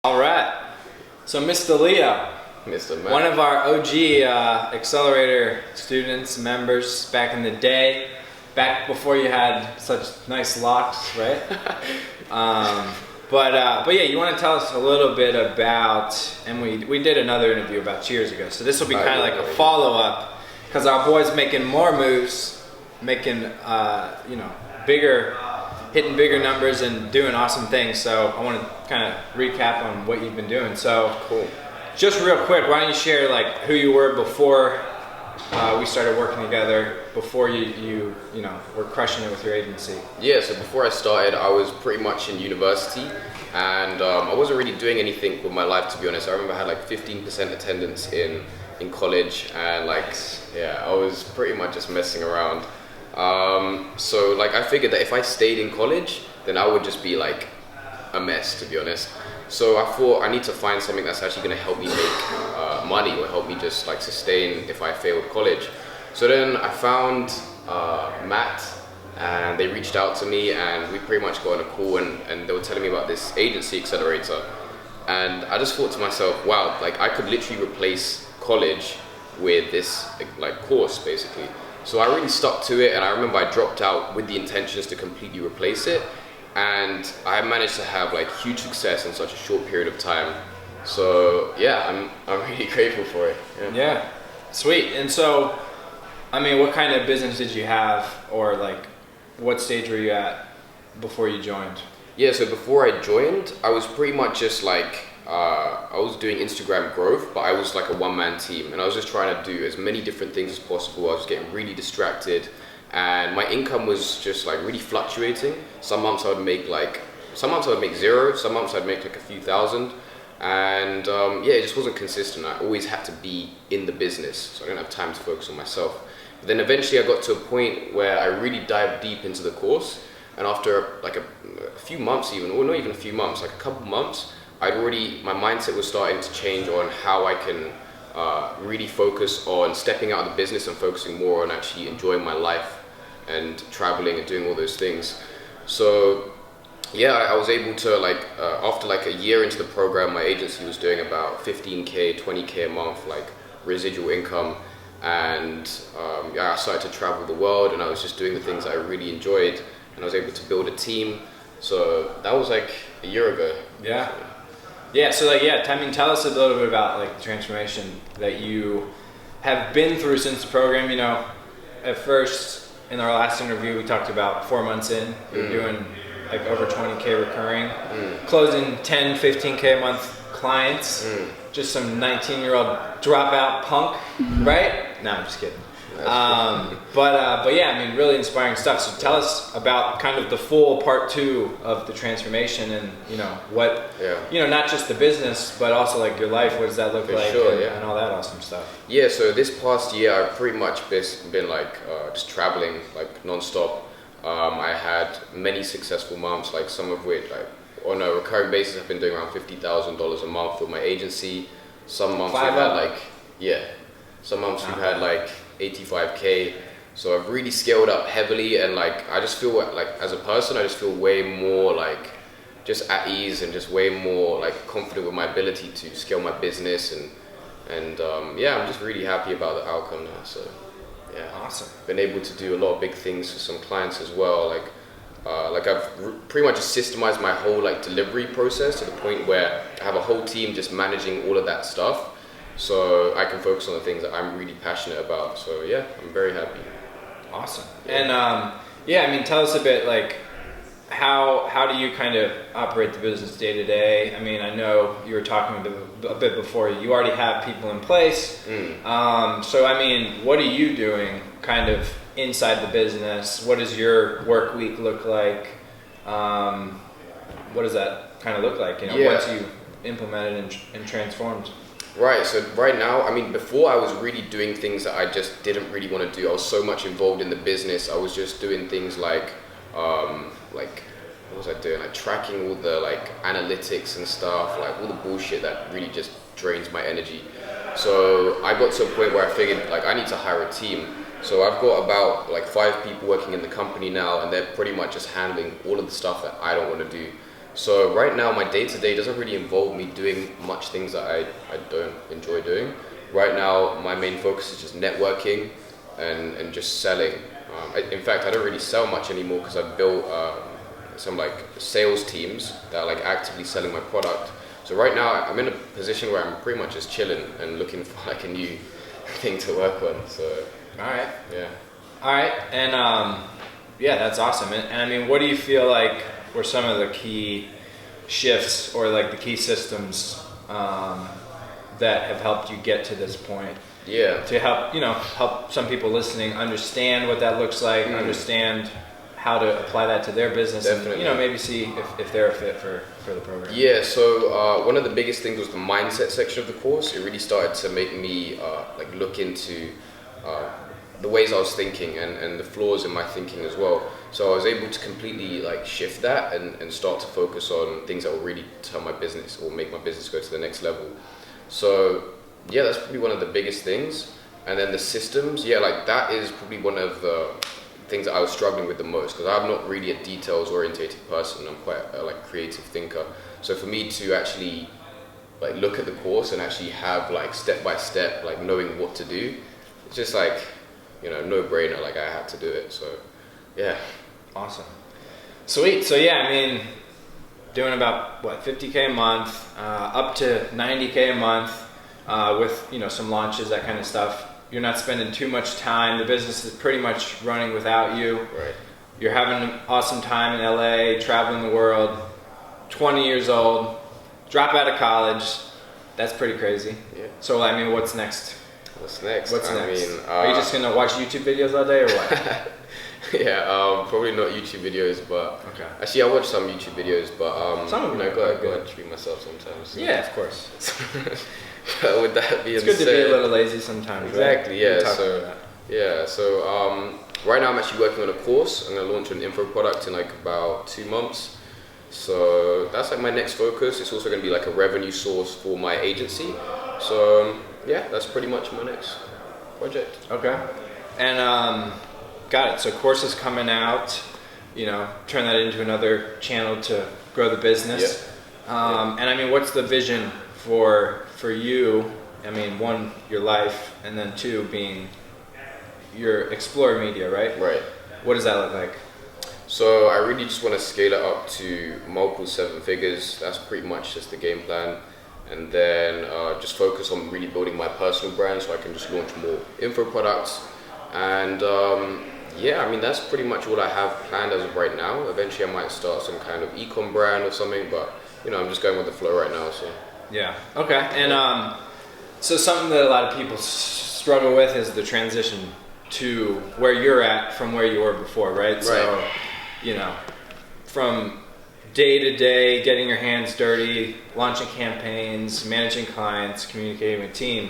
All right. So Mr. Leo, Mr. Matt. one of our OG accelerator students, members back in the day, back before you had such nice locks, right? But yeah, you want to tell us a little bit about, and we did another interview about 2 years ago, so this will be kind of like a follow-up, because our boy's making more moves, making, bigger, hitting bigger numbers and doing awesome things. So I want to kind of recap on what you've been doing. So Cool. just real quick, why don't you share like who you were before we started working together, before you were crushing it with your agency? Yeah, so before I started, I was pretty much in university, and I wasn't really doing anything with my life, to be honest. I remember I had like 15% attendance in college, and I was pretty much just messing around. So I figured that if I stayed in college, then I would just be like a mess, to be honest. So I thought I need to find something that's actually going to help me make money, or help me just like sustain if I failed college. So then I found Matt, and they reached out to me, and we pretty much got on a call, and they were telling me about this agency accelerator. And I just thought to myself, wow, like I could literally replace college with this course basically. So I really stuck to it, and I remember I dropped out with the intentions to completely replace it, and I managed to have huge success in such a short period of time. So yeah, I'm really grateful for it. Yeah, sweet. And so, I mean, what kind of business did you have, or what stage were you at before you joined? Yeah, so before I joined, I was pretty much just I was doing Instagram growth, but I was like a one-man team, and I was just trying to do as many different things as possible. I was getting really distracted, and my income was just really fluctuating. Some months I would make zero, some months I'd make a few thousand, and it just wasn't consistent. I always had to be in the business, so I didn't have time to focus on myself. But then eventually I got to a point where I really dived deep into the course, and after a few months even, or not even a few months, a couple months, my mindset was starting to change on how I can really focus on stepping out of the business and focusing more on actually enjoying my life and traveling and doing all those things. So yeah, I was able to after a year into the program, my agency was doing about 15K, 20K a month, residual income. And I started to travel the world, and I was just doing the things I really enjoyed, and I was able to build a team. So that was a year ago. Yeah. Yeah, so tell us a little bit about the transformation that you have been through since the program. At first, in our last interview, we talked about 4 months in, you're doing over 20K recurring, closing 10, 15K a month clients, just some 19-year-old dropout punk, right? No, I'm just kidding. But yeah, I mean, really inspiring stuff. So tell us about kind of the full part 2 of the transformation, and not just the business, but also your life. What does that look like? Sure, and all that awesome stuff. Yeah, so this past year I've pretty much been just traveling non-stop. I had many successful months, some of which on a recurring basis I've been doing around $50,000 a month with my agency. Some months some months we've had 85K. So I've really scaled up heavily, and I just feel as a person I just feel way more just at ease, and just way more confident with my ability to scale my business, and I'm just really happy about the outcome now. So yeah, awesome. Been able to do a lot of big things for some clients as well. I've pretty much just systemized my whole delivery process to the point where I have a whole team just managing all of that stuff, so I can focus on the things that I'm really passionate about. So yeah, I'm very happy. Awesome. And I mean, tell us a bit how do you kind of operate the business day to day? I mean, I know you were talking a bit before. You already have people in place. So I mean, what are you doing kind of inside the business? What does your work week look like? What does that kind of look like? Once you implemented and transformed. Right, so right now, I mean, before I was really doing things that I just didn't really want to do. I was so much involved in the business. I was just doing things what was I doing? Tracking all the analytics and stuff, all the bullshit that really just drains my energy. So I got to a point where I figured I need to hire a team. So I've got about 5 people working in the company now, and they're pretty much just handling all of the stuff that I don't want to do. So right now, my day-to-day doesn't really involve me doing much things that I don't enjoy doing. Right now, my main focus is just networking and just selling. In fact, I don't really sell much anymore because I've built some like sales teams that are like actively selling my product. So right now, I'm in a position where I'm pretty much just chilling and looking for like a new thing to work on. So, All right. yeah. All right. And yeah, that's awesome. And I mean, what do you feel like were some of the key shifts or like the key systems that have helped you get to this point? Yeah. To help some people listening understand what that looks like, understand how to apply that to their business, Definitely. and maybe see if they're a fit for the program. Yeah, so one of the biggest things was the mindset section of the course. It really started to make me like look into the ways I was thinking and the flaws in my thinking as well. So I was able to completely like shift that and start to focus on things that will really turn my business or make my business go to the next level. So yeah, that's probably one of the biggest things. And then the systems, yeah, like that is probably one of the things that I was struggling with the most, because I'm not really a details orientated person. I'm quite a like creative thinker. So for me to actually like look at the course and actually have like step by step, like knowing what to do, it's just like, no brainer. Like I had to do it. So yeah. Awesome. Sweet. So yeah, I mean, doing about what, 50K a month, up to 90K a month, with some launches, that kind of stuff. You're not spending too much time. The business is pretty much running without you. Right. You're having an awesome time in LA, traveling the world. 20 years old, drop out of college. That's pretty crazy. Yeah. So I mean, what's next? What's next? What's I next? mean, Are you just gonna watch YouTube videos all day or what? Yeah, probably not YouTube videos, but Okay. actually I watch some YouTube videos, but Some of them are go quite good. ahead, treat myself sometimes. So. Yeah, of course. But with that being It's good said, to be a little lazy sometimes. exactly, right? yeah. We talk So about that. yeah, so right now I'm actually working on a course. I'm gonna launch an info product in like about 2 months. So that's like my next focus. It's also gonna be like a revenue source for my agency. So yeah, that's pretty much my next project. Okay. And got it. So courses coming out, turn that into another channel to grow the business. And I mean, what's the vision for you? I mean, one, your life, and then two, being your Explore Media, right? Right. What does that look like? So I really just want to scale it up to multiple 7 figures. That's pretty much just the game plan. And then just focus on really building my personal brand so I can just launch more info products. And yeah, I mean, that's pretty much all I have planned as of right now. Eventually I might start some kind of e-com brand or something, but I'm just going with the flow right now. So Yeah. Okay. And so something that a lot of people struggle with is the transition to where you're at from where you were before, right? So, from day to day, getting your hands dirty, launching campaigns, managing clients, communicating with team.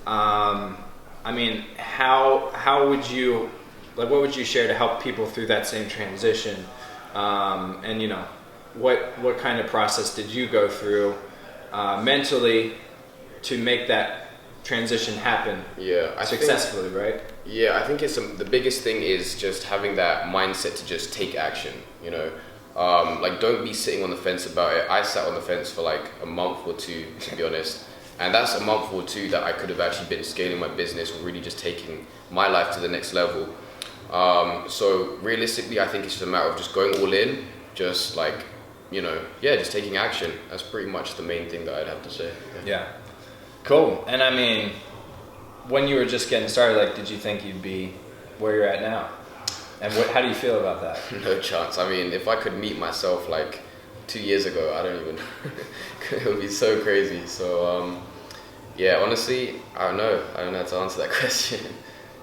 I mean, how would you, like, what would you share to help people through that same transition? And what kind of process did you go through mentally to make that transition happen? Yeah, successfully, right? Yeah, I think it's the biggest thing is just having that mindset to just take action. Like don't be sitting on the fence about it. I sat on the fence for like a month or two, to be honest, and that's a month or two that I could have actually been scaling my business or really just taking my life to the next level. So realistically, I think it's just a matter of just going all in, just like just taking action. That's pretty much the main thing that I'd have to say. Yeah. Cool. And I mean, when you were just getting started, like, did you think you'd be where you're at now? And how do you feel about that? No chance. I mean, if I could meet myself like 2 years ago, I don't even. It would be so crazy. So yeah, honestly, I don't know how to answer that question.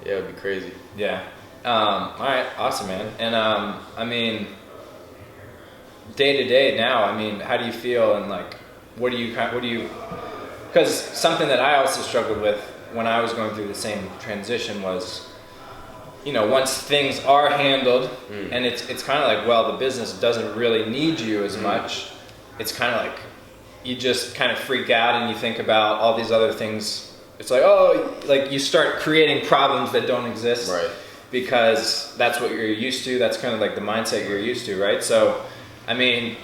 Yeah, it would be crazy. Yeah. All right. Awesome, man. And I mean, day to day now, I mean, how do you feel? And like, what do you? Because something that I also struggled with when I was going through the same transition was, once things are handled, and it's kind of like, well, the business doesn't really need you as much. It's kind of like you just kind of freak out and you think about all these other things. It's like, like you start creating problems that don't exist, Right. Because that's what you're used to. That's kind of like the mindset you're used to, right? So, I mean,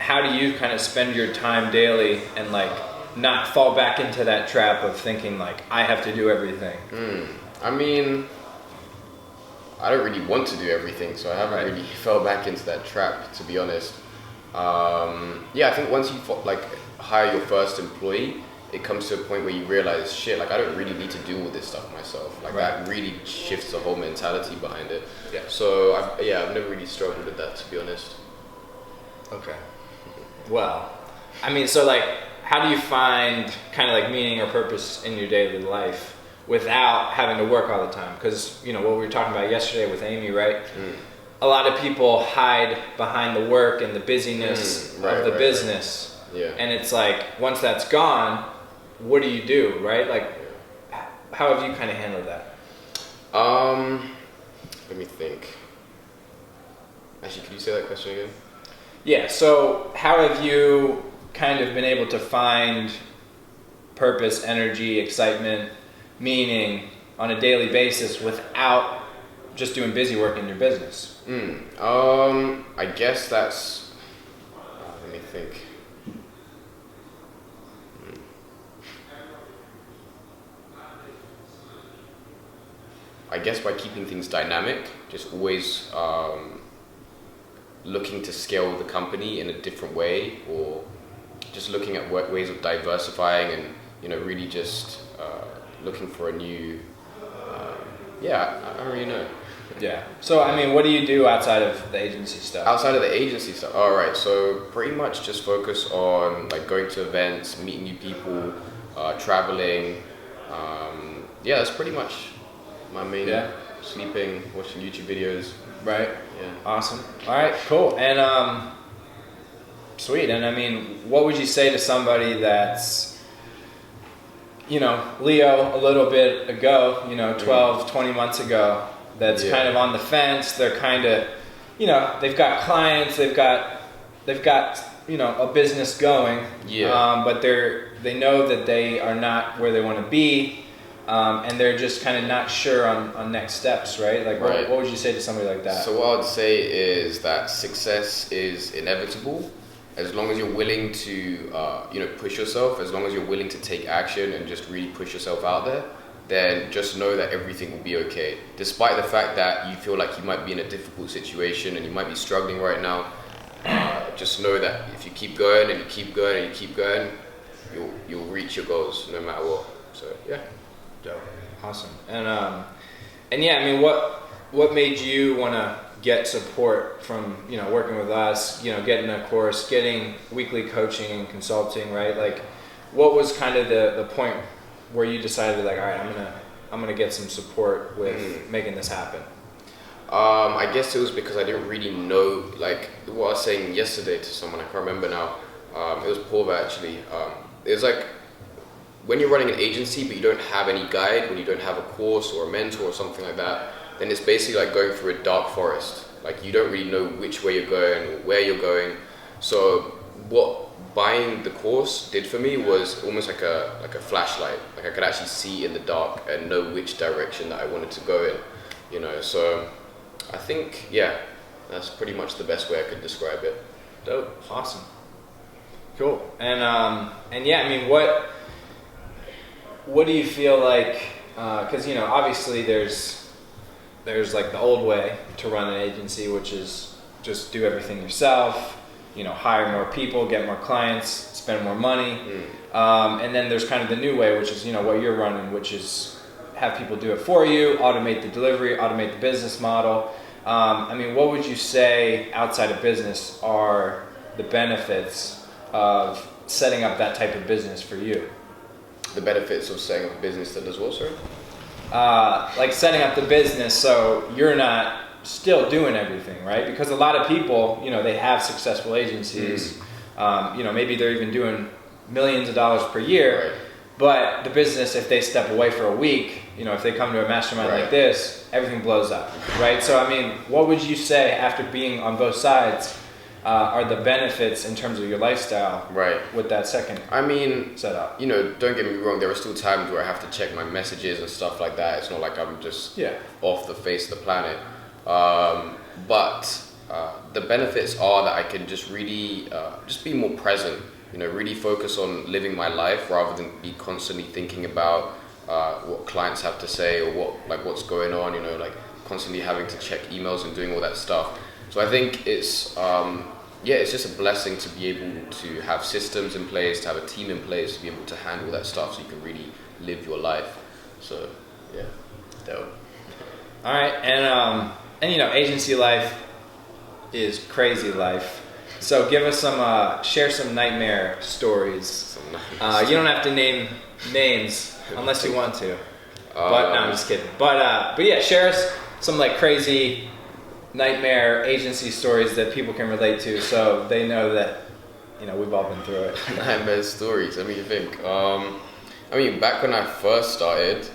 how do you kind of spend your time daily and like not fall back into that trap of thinking like I have to do everything? I mean, I don't really want to do everything, so I haven't really fell back into that trap, to be honest. I think once you like hire your first employee, it comes to a point where you realize, shit, like I don't really need to do all this stuff myself. Like that really shifts the whole mentality behind it. Yeah. So I've never really struggled with that, to be honest. Okay. Well, I mean, so like, how do you find kind of like meaning or purpose in your daily life without having to work all the time? Because, you know, what we were talking about yesterday with Amy, right? A lot of people hide behind the work and the busyness of the business. Yeah. And it's like, once that's gone, what do you do, right? Like, how have you kind of handled that? Let me think. Actually, could you say that question again? Yeah, so how have you kind of been able to find purpose, energy, excitement, meaning on a daily basis without just doing busy work in your business? I guess that's, let me think. I guess by keeping things dynamic, just always looking to scale the company in a different way, or just looking at ways of diversifying and, you know, really just looking for a new, I don't really know. Yeah. So, I mean, what do you do outside of the agency stuff? Outside of the agency stuff, all right. So pretty much just focus on like going to events, meeting new people, traveling. That's pretty much my main. Yeah. Sleeping, watching YouTube videos. Right. Yeah. Awesome. All right. Cool. And sweet. And I mean, what would you say to somebody that's, you know, Leo a little bit ago, you know, 12, 20 months ago, that's kind of on the fence. They're kind of, you know, they've got clients, they've got, you know, a business going. Yeah. But they know that they are not where they want to be. And they're just kind of not sure on next steps, right? Like, what would you say to somebody like that? So what I would say is that success is inevitable as long as you're willing to, push yourself. As long as you're willing to take action and just really push yourself out there, then just know that everything will be okay. Despite the fact that you feel like you might be in a difficult situation and you might be struggling right now, just know that if you keep going and you keep going and you keep going, you'll reach your goals no matter what. So yeah. Dope. Awesome. And yeah, I mean, what made you want to get support from, you know, working with us, you know, getting a course, getting weekly coaching and consulting, right? Like, what was kind of the point where you decided, like, all right, I'm gonna get some support with making this happen? I guess it was because I didn't really know, like, what I was saying yesterday to someone, I can't remember now. It was Pova actually. It was like, when you're running an agency but you don't have any guide, when you don't have a course or a mentor or something like that, then it's basically like going through a dark forest. Like, you don't really know which way you're going or where you're going. So what buying the course did for me was almost like a flashlight. Like, I could actually see in the dark and know which direction that I wanted to go in, you know. So I think, that's pretty much the best way I could describe it. Dope. Awesome. Cool. And yeah, I mean, what do you feel like, because, you know, obviously there's like the old way to run an agency, which is just do everything yourself, you know, hire more people, get more clients, spend more money. And then there's kind of the new way, which is, you know, what you're running, which is have people do it for you, automate the delivery, automate the business model. I mean, what would you say outside of business are the benefits of setting up that type of business for you? The benefits of setting up a business that does what, sorry? Like setting up the business so you're not still doing everything, right? Because a lot of people, you know, they have successful agencies. You know, maybe they're even doing millions of dollars per year. But the business, if they step away for a week, you know, if they come to a mastermind like this, everything blows up, right? So, I mean, what would you say after being on both sides are the benefits in terms of your lifestyle with that second setup? You know, don't get me wrong, there are still times where I have to check my messages and stuff like that. It's not like I'm just off the face of the planet. But the benefits are that I can just really just be more present. Really focus on living my life rather than be constantly thinking about what clients have to say or what's going on. Like constantly having to check emails and doing all that stuff. So I think it's it's just a blessing to be able to have systems in place, to have a team in place, to be able to handle that stuff, so you can really live your life. So yeah, dope. All right, and agency life is crazy life. So give us share some nightmare stories. You don't have to name names unless you want to. But no, I'm just kidding. But yeah, share us some like crazy nightmare agency stories that people can relate to, so they know that we've all been through it. Nightmare stories. I mean, you think. Back when I first started,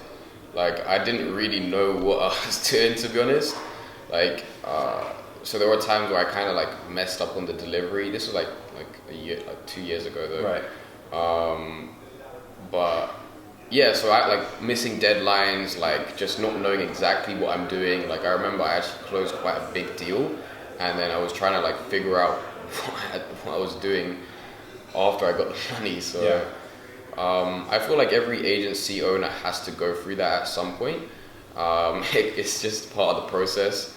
like I didn't really know what I was doing, to be honest. Like, so there were times where I kind of like messed up on the delivery. This was like a year, like 2 years ago though. Right. But yeah, so I like missing deadlines, like just not knowing exactly what I'm doing. Like I remember I actually closed quite a big deal, and then I was trying to like figure out what I was doing after I got the money. So yeah. I feel like every agency owner has to go through that at some point. It's just part of the process.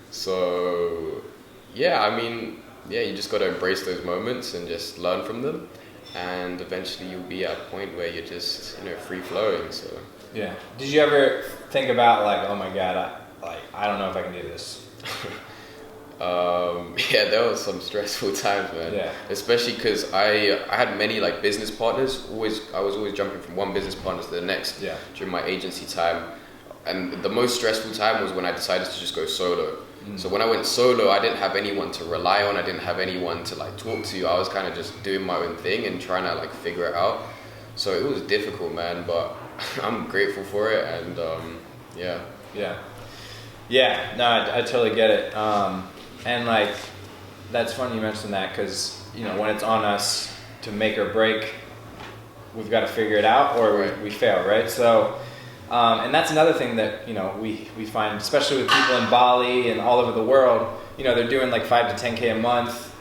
So yeah, you just got to embrace those moments and just learn from them. And eventually you'll be at a point where you're just, free flowing. So yeah. Did you ever think about like, oh my God, I don't know if I can do this? Yeah, there was some stressful times, man. Yeah. Especially because I had many like business partners. I was always jumping from one business partner to the next. Yeah. During my agency time, and the most stressful time was when I decided to just go solo. So when I went solo, I didn't have anyone to rely on. I didn't have anyone to like talk to. I was kind of just doing my own thing and trying to like figure it out. So it was difficult, man, but I'm grateful for it. And yeah. Yeah, no, I totally get it. And like, that's funny you mentioned that, because when it's on us to make or break, we've got to figure it out or right. we fail, right? So and that's another thing that we find, especially with people in Bali and all over the world. They're doing like 5 to 10K a month.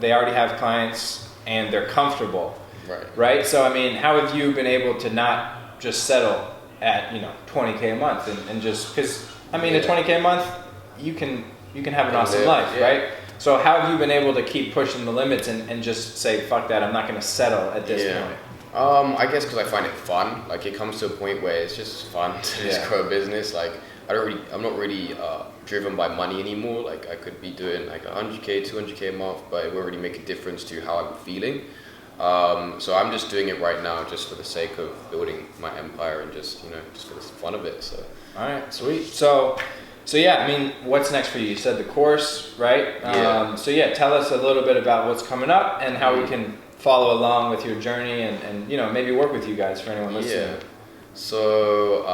They already have clients and they're comfortable, right? So how have you been able to not just settle at 20K a month and just because a 20K a month you can have an awesome life, right? So how have you been able to keep pushing the limits and just say, fuck that, I'm not going to settle at this point? I guess because I find it fun. Like it comes to a point where it's just fun to just grow a business. Like I'm not really driven by money anymore. Like I could be doing like 100K, 200K a month, but it won't really make a difference to how I'm feeling. So I'm just doing it right now just for the sake of building my empire and just for the fun of it. So. All right, sweet. So yeah, what's next for you? You said the course, right? So yeah, tell us a little bit about what's coming up and how we can follow along with your journey and maybe work with you guys for anyone listening. Yeah. So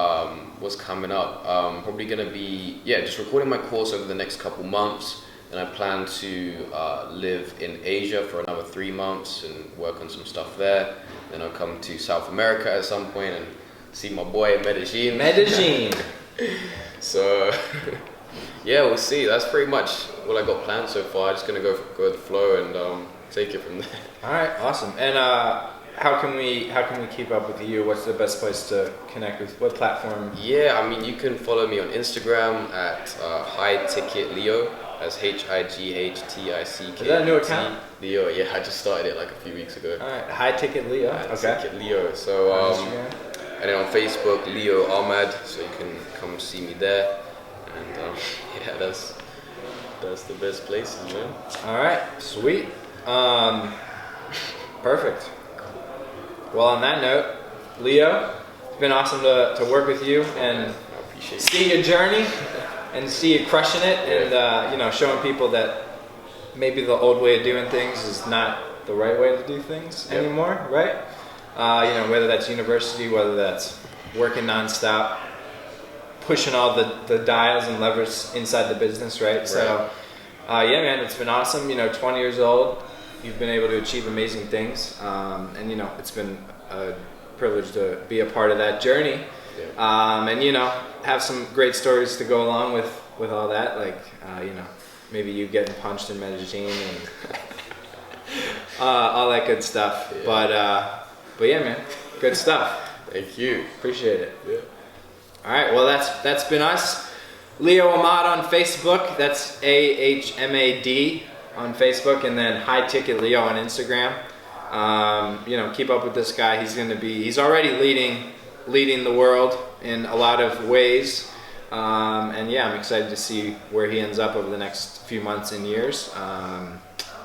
what's coming up? Probably gonna be just recording my course over the next couple months, and I plan to live in Asia for another 3 months and work on some stuff there. Then I'll come to South America at some point and see my boy in Medellin. So yeah, we'll see. That's pretty much what I got planned so far. Just gonna go with the flow and take it from there. All right, awesome. And how can we keep up with you? What's the best place to connect with? What platform? Yeah, you can follow me on Instagram at High Ticket Leo. That's HIGHTICK. Is that a new account? Leo, yeah, I just started it like a few weeks ago. All right, High Ticket Leo. High Ticket Leo. So and then on Facebook, Leo Ahmad. So you can come see me there. And that's the best places, man. All right, sweet. Perfect. Well, on that note, Leo, it's been awesome to work with you and see your journey and see you crushing it and showing people that maybe the old way of doing things is not the right way to do things anymore, right? Whether that's university, whether that's working nonstop, pushing all the dials and levers inside the business, right? So, yeah, man, it's been awesome. 20 years old, you've been able to achieve amazing things, and it's been a privilege to be a part of that journey, and have some great stories to go along with all that. Like, maybe you getting punched in Medellin and all that good stuff. Yeah. But yeah, man, good stuff. Thank you. Appreciate it. Yeah. All right, well that's been us. Leo Ahmad on Facebook. That's AHMAD on Facebook, and then High Ticket Leo on Instagram. Keep up with this guy. He's already leading the world in a lot of ways. And yeah, I'm excited to see where he ends up over the next few months and years.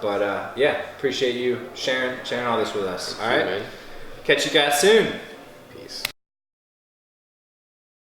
Appreciate you sharing all this with us. Thank all you, right, man. Catch you guys soon.